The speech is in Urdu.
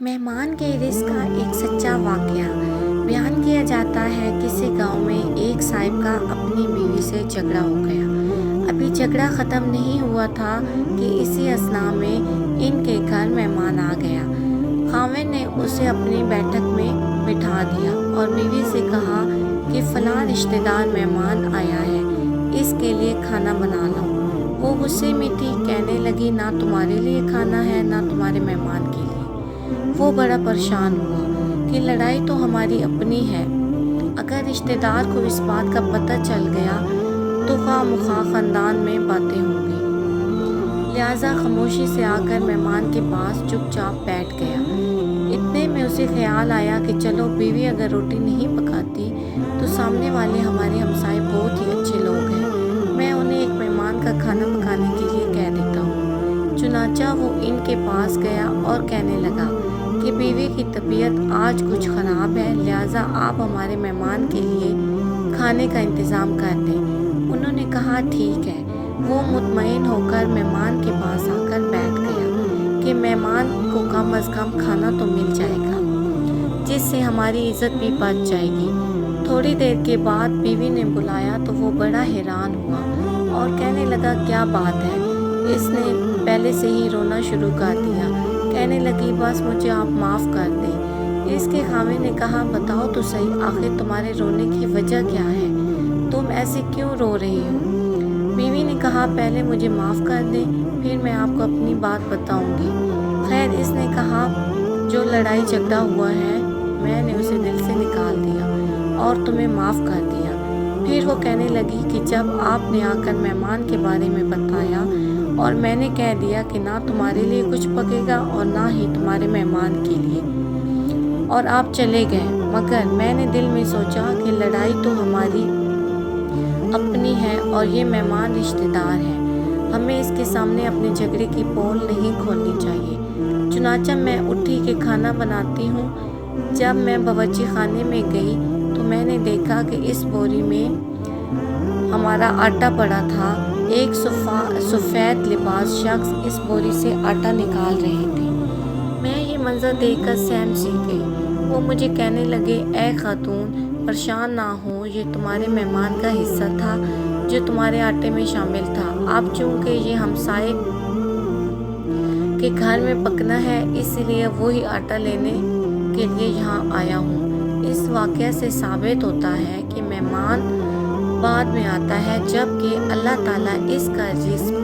مہمان کے رزق کا ایک سچا واقعہ بیان کیا جاتا ہے۔ کسی گاؤں میں ایک صاحب کا اپنی بیوی سے جھگڑا ہو گیا۔ ابھی جھگڑا ختم نہیں ہوا تھا کہ اسی اثناء میں ان کے گھر مہمان آ گیا۔ خاوند نے اسے اپنی بیٹھک میں بٹھا دیا اور بیوی سے کہا کہ فلاں رشتہ دار مہمان آیا ہے، اس کے لیے کھانا بنا لو۔ وہ غصے میں تھی، کہنے لگی نہ تمہارے لیے کھانا ہے نہ تمہارے مہمان کے لیے۔ وہ بڑا پریشان ہوا کہ لڑائی تو ہماری اپنی ہے، اگر رشتہ دار کو اس بات کا پتہ چل گیا تو خواہ مخواہ خاندان میں باتیں ہوں گی، لہٰذا خاموشی سے آ کر مہمان کے پاس چپ چاپ بیٹھ گیا۔ اتنے میں اسے خیال آیا کہ چلو بیوی اگر روٹی نہیں پکاتی تو سامنے والے ہمارے ہمسائے بہت ہی اچھے لوگ ہیں، میں انہیں ایک مہمان کا کھانا پکانے کے لیے کہہ دیتا ہوں۔ چنانچہ وہ ان کے پاس گیا اور کہنے لگا کہ بیوی کی طبیعت آج کچھ خراب ہے، لہٰذا آپ ہمارے مہمان کے لیے کھانے کا انتظام کر دیں۔ انہوں نے کہا ٹھیک ہے۔ وہ مطمئن ہو کر مہمان کے پاس آ کر بیٹھ گیا کہ مہمان کو کم از کم کھانا تو مل جائے گا، جس سے ہماری عزت بھی بچ جائے گی۔ تھوڑی دیر کے بعد بیوی نے بلایا تو وہ بڑا حیران ہوا اور کہنے لگا کیا بات ہے؟ اس نے پہلے سے ہی رونا شروع کر دیا، کہنے لگی بس مجھے آپ معاف کر دیں۔ اس کے خاوند نے کہا بتاؤ تو صحیح، آخر تمہارے رونے کی وجہ کیا ہے؟ تم ایسے کیوں رو رہی ہو؟ بیوی نے کہا پہلے مجھے معاف کر دیں، پھر میں آپ کو اپنی بات بتاؤں گی۔ خیر، اس نے کہا جو لڑائی جھگڑا ہوا ہے میں نے اسے دل سے نکال دیا اور تمہیں معاف کر دیا۔ پھر وہ کہنے لگی کہ جب آپ نے آ کر مہمان کے بارے میں بتایا اور میں نے کہہ دیا کہ نہ تمہارے لیے کچھ پکے گا اور نہ ہی تمہارے مہمان کے لیے، اور آپ چلے گئے، مگر میں نے دل میں سوچا کہ لڑائی تو ہماری اپنی ہے اور یہ مہمان رشتہ دار ہے، ہمیں اس کے سامنے اپنے جھگڑے کی پول نہیں کھولنی چاہیے۔ چنانچہ میں اٹھی کہ کھانا بناتی ہوں۔ جب میں باورچی خانے میں گئی تو میں نے دیکھا کہ اس بوری میں ہمارا آٹا پڑا تھا۔ ایک سفید لباس شخص اس بوری سے آٹا نکال رہے تھے۔ میں یہ منظر دیکھ کر سہم سی گئی۔ وہ مجھے کہنے لگے اے خاتون، پریشان نہ ہو، یہ تمہارے مہمان کا حصہ تھا جو تمہارے آٹے میں شامل تھا۔ اب چونکہ یہ ہمسائے کے گھر میں پکنا ہے، اس لیے وہی آٹا لینے کے لیے یہاں آیا ہوں۔ اس واقعہ سے ثابت ہوتا ہے کہ مہمان بعد میں آتا ہے، جبکہ اللہ تعالیٰ اس کا رزق